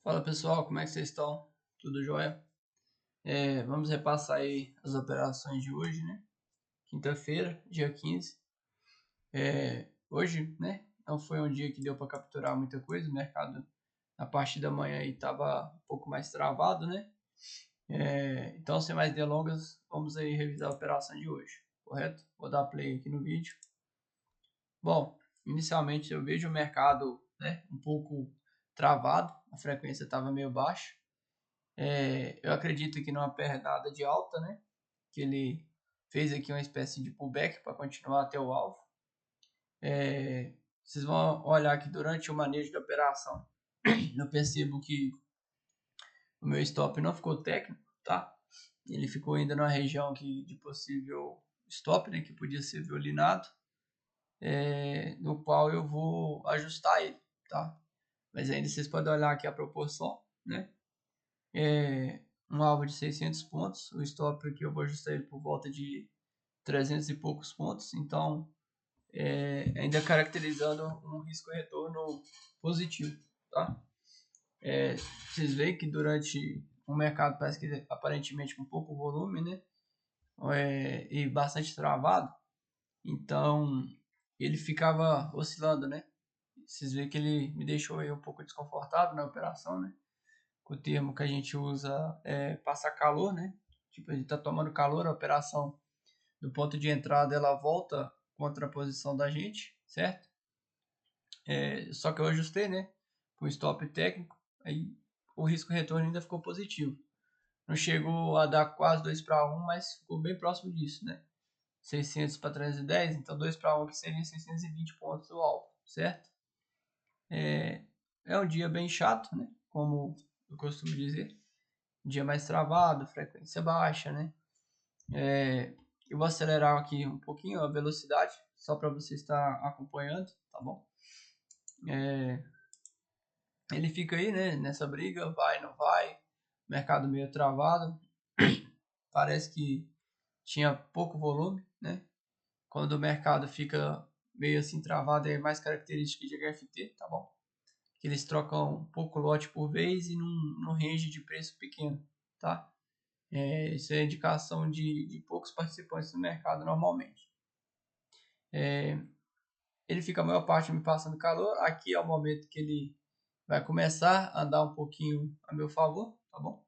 Fala pessoal, como é que vocês estão? Tudo jóia? Vamos repassar aí as operações de hoje, né? Quinta-feira, dia 15. Hoje, né? Não foi um dia que deu para capturar muita coisa. O mercado na parte da manhã aí estava um pouco mais travado, né? Então, sem mais delongas, vamos aí revisar a operação de hoje, correto? Vou dar play aqui no vídeo. Bom, inicialmente eu vejo o mercado, né, um pouco travado, a frequência estava meio baixa. Eu acredito que numa pernada de alta, né? Que ele fez aqui uma espécie de pullback para continuar até o alvo. Vocês vão olhar que durante o manejo da operação, eu percebo que o meu stop não ficou técnico, tá? Ele ficou ainda numa região aqui de possível stop, né? Que podia ser violinado, no qual eu vou ajustar ele, tá? Mas ainda vocês podem olhar aqui a proporção, né? Um alvo de 600 pontos, o stop aqui eu vou ajustar ele por volta de 300 e poucos pontos, então ainda caracterizando um risco-retorno positivo, tá? Vocês veem que durante o mercado parece que aparentemente com pouco volume, né? E bastante travado, então ele ficava oscilando, né? Vocês veem que ele me deixou aí um pouco desconfortável na operação, né? O termo que a gente usa é passar calor, né? Tipo, ele está tomando calor, a operação do ponto de entrada ela volta contra a posição da gente, certo? Só que eu ajustei, né? Com stop técnico, aí o risco retorno ainda ficou positivo. Não chegou a dar quase 2 para 1, mas ficou bem próximo disso, né? 600 para 310, então 2 para 1 que seria 620 pontos do alvo, certo? É um dia bem chato, né? Como eu costumo dizer. Um dia mais travado, frequência baixa, né? Eu vou acelerar aqui um pouquinho a velocidade, só para você estar acompanhando, tá bom? Ele fica aí, né, nessa briga, vai, não vai, mercado meio travado, parece que tinha pouco volume, né? Quando o mercado fica meio assim travado, é mais característica de HFT, tá bom? Que eles trocam pouco lote por vez e num range de preço pequeno, tá? Isso é indicação de poucos participantes no mercado normalmente. Ele fica a maior parte me passando calor. Aqui é o momento que ele vai começar a andar um pouquinho a meu favor, tá bom?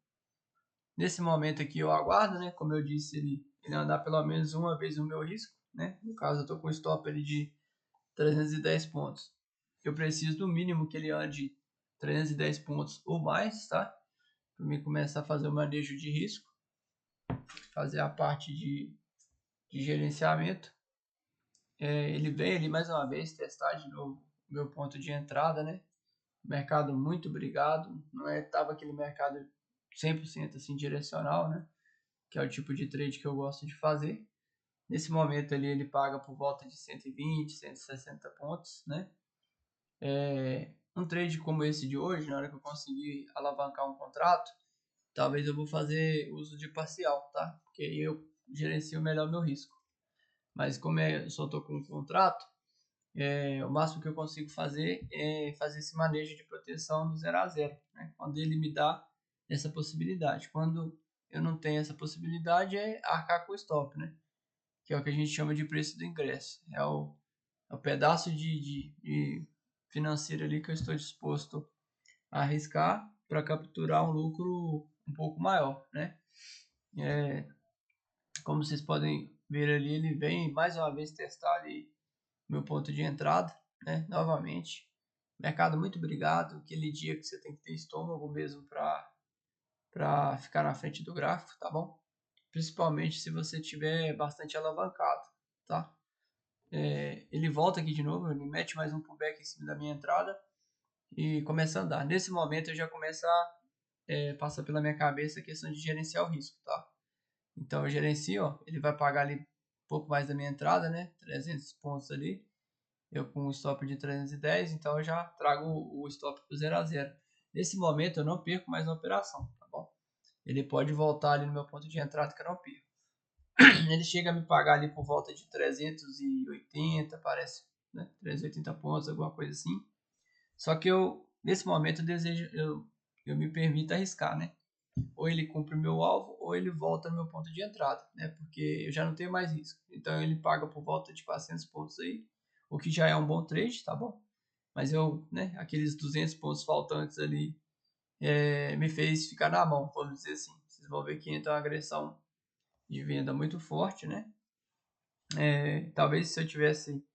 Nesse momento aqui eu aguardo, né? Como eu disse, ele andar pelo menos uma vez o meu risco, né? No caso eu estou com um stop ali de 310 pontos. Eu preciso do mínimo que ele ande 310 pontos ou mais, tá? Para mim começar a fazer o manejo de risco, fazer a parte de gerenciamento. Ele vem ali mais uma vez testar de novo o meu ponto de entrada, né? Mercado muito brigado, não tava aquele mercado 100% assim direcional, né? Que é o tipo de trade que eu gosto de fazer. Nesse momento ali ele paga por volta de 120, 160 pontos, né? Um trade como esse de hoje, na hora que eu conseguir alavancar um contrato, talvez eu vou fazer uso de parcial, tá? Porque aí eu gerencio melhor meu risco. Mas como eu só estou com um contrato, o máximo que eu consigo fazer é fazer esse manejo de proteção do 0 a 0, né? Quando ele me dá essa possibilidade. Quando eu não tenho essa possibilidade, é arcar com o stop, né? Que é o que a gente chama de preço do ingresso. É o pedaço de financeiro ali que eu estou disposto a arriscar para capturar um lucro um pouco maior, né? Como vocês podem ver ali, ele vem mais uma vez testar ali meu ponto de entrada, né? Novamente, mercado muito brigado, aquele dia que você tem que ter estômago mesmo para ficar na frente do gráfico, tá bom? Principalmente se você tiver bastante alavancado, tá? Ele volta aqui de novo, ele mete mais um pullback em cima da minha entrada e começa a andar. Nesse momento eu já começo a passar pela minha cabeça a questão de gerenciar o risco, tá? Então eu gerencio, ó, ele vai pagar ali um pouco mais da minha entrada, né? 300 pontos ali. Eu com um stop de 310, então eu já trago o stop para 0 a 0. Nesse momento eu não perco mais na operação, tá bom? Ele pode voltar ali no meu ponto de entrada que eu não perco. Ele chega a me pagar ali por volta de 380, parece, né? 380 pontos, alguma coisa assim. Só que eu, nesse momento, eu eu me permito arriscar, né? Ou ele cumpre o meu alvo, ou ele volta no meu ponto de entrada, né? Porque eu já não tenho mais risco. Então ele paga por volta de 400 pontos aí, o que já é um bom trade, tá bom? Mas eu, né, aqueles 200 pontos faltantes ali me fez ficar na mão, vamos dizer assim. Vocês vão ver que entra uma agressão de venda muito forte, né? Talvez se eu tivesse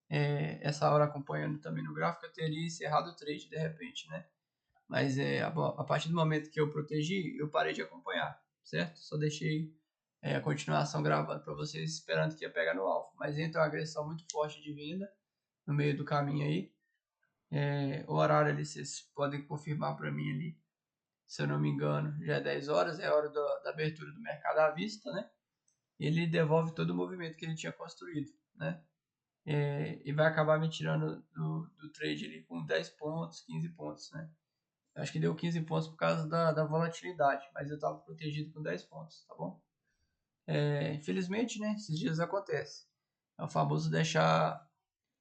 essa hora acompanhando também no gráfico, eu teria encerrado o trade de repente, né? Mas a partir do momento que eu protegi, eu parei de acompanhar, certo? Só deixei a continuação gravando para vocês, esperando que ia pegar no alvo. Mas entra uma agressão muito forte de venda no meio do caminho aí. O horário ali, vocês podem confirmar para mim ali, se eu não me engano, já é 10 horas, é a hora da abertura do mercado à vista, né? E ele devolve todo o movimento que ele tinha construído, né? E vai acabar me tirando do trade ali com 10 pontos, 15 pontos, né? Acho que deu 15 pontos por causa da volatilidade, mas eu estava protegido com 10 pontos, tá bom? Infelizmente, né, esses dias acontece. É o famoso deixar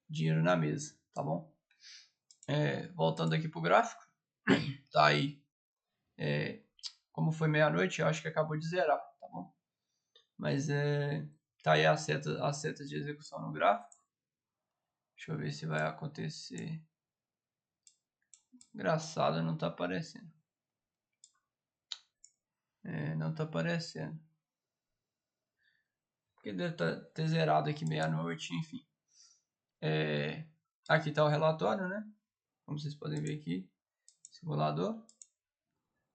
dinheiro na mesa, tá bom? Voltando aqui pro gráfico, tá aí. Como foi meia-noite, eu acho que acabou de zerar, tá bom? Mas tá aí a seta de execução no gráfico. Deixa eu ver se vai acontecer. Engraçado, não tá aparecendo. Não tá aparecendo. Porque deve ter zerado aqui meia-noite, enfim. Aqui tá o relatório, né? Como vocês podem ver aqui. Simulador.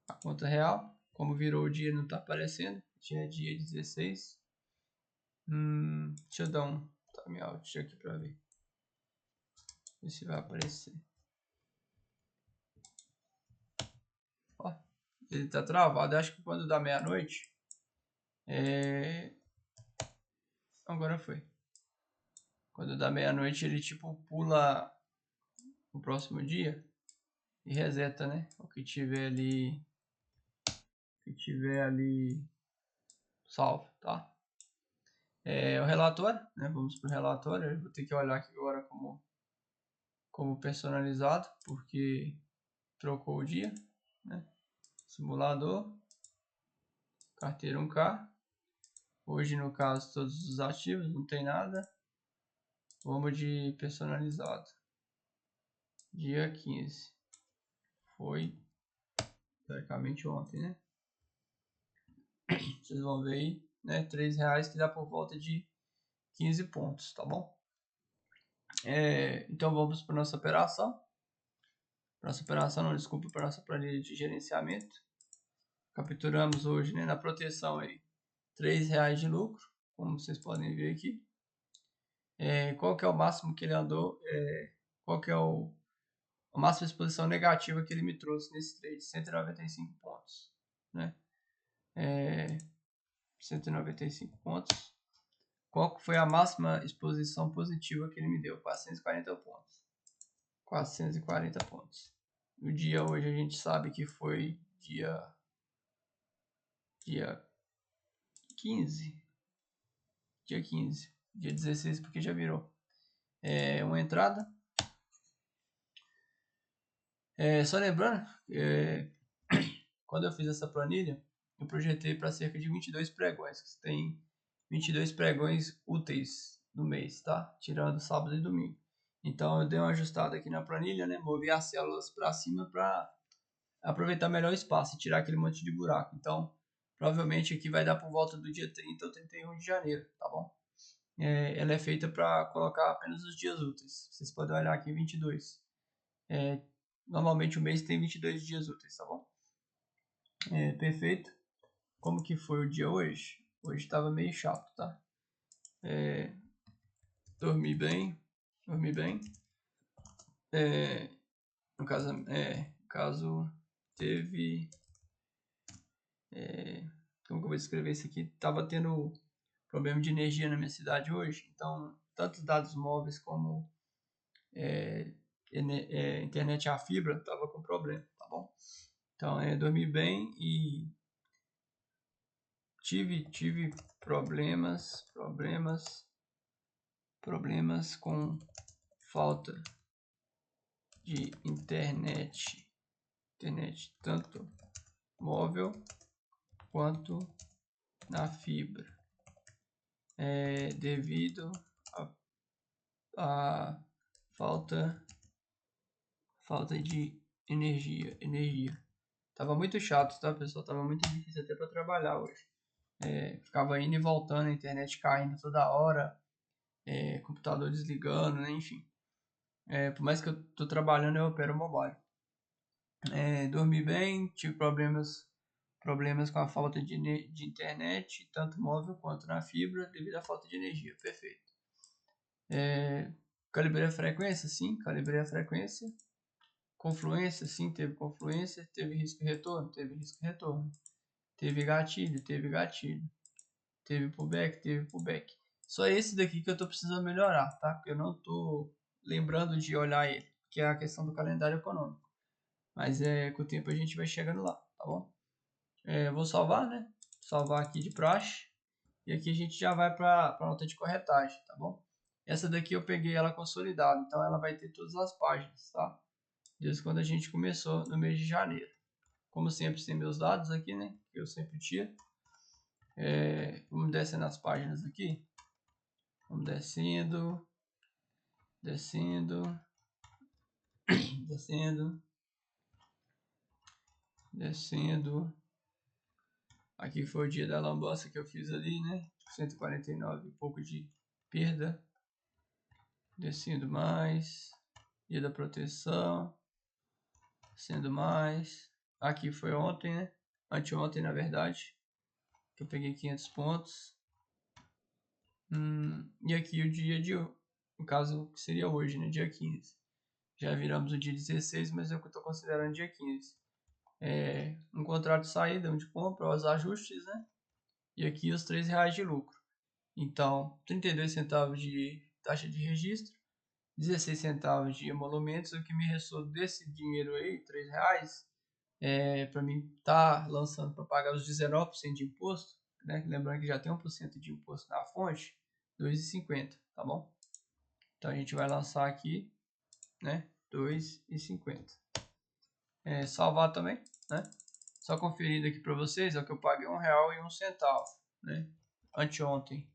A conta real. Como virou o dia, não tá aparecendo. Já é dia 16. Deixa eu dar um time out aqui pra ver. Ver se vai aparecer. Ó, ele tá travado. Acho que quando dá meia-noite. Agora foi. Quando dá meia-noite, ele tipo pula o próximo dia e reseta, né? O que tiver ali salvo, tá? O relatório, né? Vamos pro relatório. Eu vou ter que olhar aqui agora como personalizado, porque trocou o dia, né? Simulador, carteira 1K. Hoje, no caso, todos os ativos, não tem nada. Vamos de personalizado. Dia 15. Foi, teoricamente, ontem, né? Vocês vão ver aí, né? R$3 que dá por volta de 15 pontos, tá bom? Então vamos para nossa operação. Nossa operação, não, desculpa, para nossa planilha de gerenciamento. Capturamos hoje, né, na proteção aí, R$3 de lucro, como vocês podem ver aqui. Qual que é o máximo que ele andou? Qual que é a máxima exposição negativa que ele me trouxe nesse trade? 195 pontos, né? 195 pontos. Qual foi a máxima exposição positiva que ele me deu? 440 pontos. 440 pontos. No dia hoje a gente sabe que foi dia 15. Dia 15. Dia 16 porque já virou. Uma entrada. Só lembrando, quando eu fiz essa planilha, eu projetei para cerca de 22 pregões. Que tem 22 pregões úteis no mês, tá? Tirando sábado e domingo. Então eu dei uma ajustada aqui na planilha, né? Movi as células para cima para aproveitar melhor o espaço e tirar aquele monte de buraco. Então, provavelmente aqui vai dar por volta do dia 30 ou 31 de janeiro, tá bom? Ela é feita para colocar apenas os dias úteis. Vocês podem olhar aqui 22. Normalmente o mês tem 22 dias úteis, tá bom? Perfeito. Como que foi o dia hoje? Hoje estava meio chato, tá? Dormi bem. No caso teve... como que eu vou descrever isso aqui? Tava tendo problema de energia na minha cidade hoje, então tanto dados móveis como internet a fibra tava com problema, tá bom? Então dormi bem e tive problemas com falta de internet internet, tanto móvel quanto na fibra, devido a falta de energia. Tava muito chato, tá, pessoal? Tava muito difícil até para trabalhar hoje. Ficava indo e voltando, a internet caindo toda hora, computador desligando, né? Enfim. Por mais que eu tô trabalhando, eu opero mobile. Dormi bem, tive problemas com a falta de internet, tanto móvel quanto na fibra, devido à falta de energia. Perfeito. Calibrei a frequência? Sim, calibrei a frequência. Confluência? Sim, teve confluência. Teve risco e retorno? Teve risco e retorno. Teve gatilho? Teve gatilho. Teve pullback? Teve pullback. Só esse daqui que eu tô precisando melhorar, tá? Porque eu não tô lembrando de olhar ele, que é a questão do calendário econômico. Mas com o tempo a gente vai chegando lá, tá bom? Vou salvar, né? Salvar aqui de praxe. E aqui a gente já vai para a nota de corretagem, tá bom? Essa daqui eu peguei ela consolidada, então ela vai ter todas as páginas, tá? Desde quando a gente começou no mês de janeiro. Como sempre, tem meus dados aqui, né? Que eu sempre tiro. Vamos descendo as páginas aqui. Vamos descendo. Descendo. Descendo. Descendo. Aqui foi o dia da lambança que eu fiz ali, né? 149 e pouco de perda. Descendo mais. Dia da proteção. Descendo mais. Aqui foi ontem, né? Anteontem, na verdade. Que eu peguei 500 pontos. E aqui o dia de... No caso, que seria hoje, né? Dia 15. Já viramos o dia 16, mas eu estou considerando dia 15. Um contrato de saída, um de compra, os ajustes, né? E aqui os R$3 de lucro. Então, 32 centavos de taxa de registro, 16 centavos de emolumentos. O que me restou desse dinheiro aí, R$3, para mim tá lançando para pagar os 19% de imposto, né? Lembrando que já tem 1% de imposto na fonte, R$2,50, tá bom? Então a gente vai lançar aqui, né? R$2,50. Salvar também, né? Só conferindo aqui para vocês, é o que eu paguei R$1,01, né? Anteontem.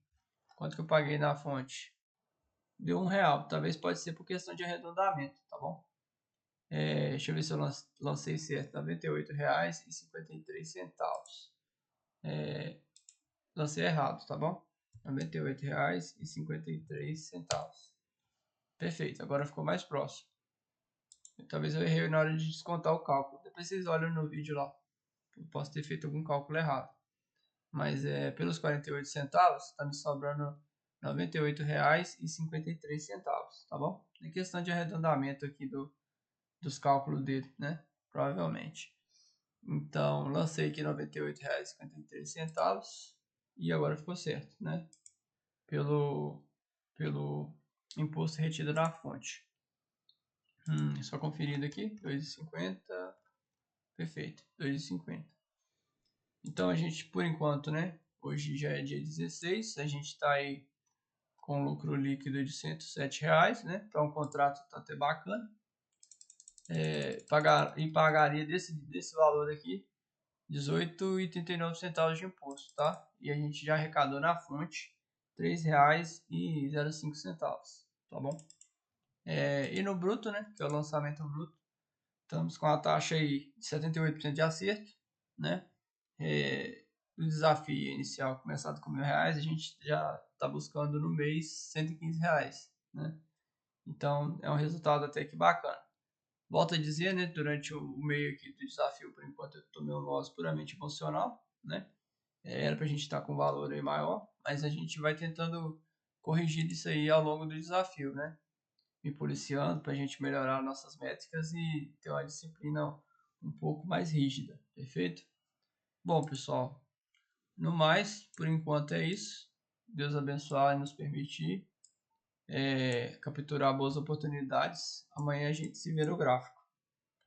Quanto que eu paguei na fonte? Deu R$1. Talvez pode ser por questão de arredondamento, tá bom? Deixa eu ver se eu lancei certo. R$98,53. Lancei errado, tá bom? R$98,53. Perfeito, agora ficou mais próximo. Talvez eu errei na hora de descontar o cálculo. Depois vocês olham no vídeo lá. Eu posso ter feito algum cálculo errado. Mas pelos 48 centavos, está me sobrando R$98,53, tá bom? É questão de arredondamento aqui dos cálculos dele, né? Provavelmente. Então, lancei aqui R$98,53 e agora ficou certo, né? Pelo imposto retido na fonte. Só conferindo aqui, R$2,50. Perfeito, R$2,50. Então a gente, por enquanto, né? Hoje já é dia 16, a gente está aí com lucro líquido de R$107, né? Para um contrato tá até bacana. Pagaria desse valor aqui R$18,39 de imposto, tá? E a gente já arrecadou na fonte R$3,05, tá bom? E no bruto, né? Que é o lançamento bruto, estamos com a taxa aí de 78% de acerto, né? O desafio inicial começado com R$1.000, a gente já está buscando no mês R$115, né? Então é um resultado até que bacana. Volto a dizer, né, durante o meio aqui do desafio, por enquanto eu tomei um loss puramente emocional, né? Era pra gente estar com um valor aí maior, mas a gente vai tentando corrigir isso aí ao longo do desafio, né? Me policiando pra gente melhorar nossas métricas e ter uma disciplina um pouco mais rígida, perfeito? Bom, pessoal, no mais, por enquanto é isso. Deus abençoe e nos permitir capturar boas oportunidades. Amanhã a gente se vê no gráfico.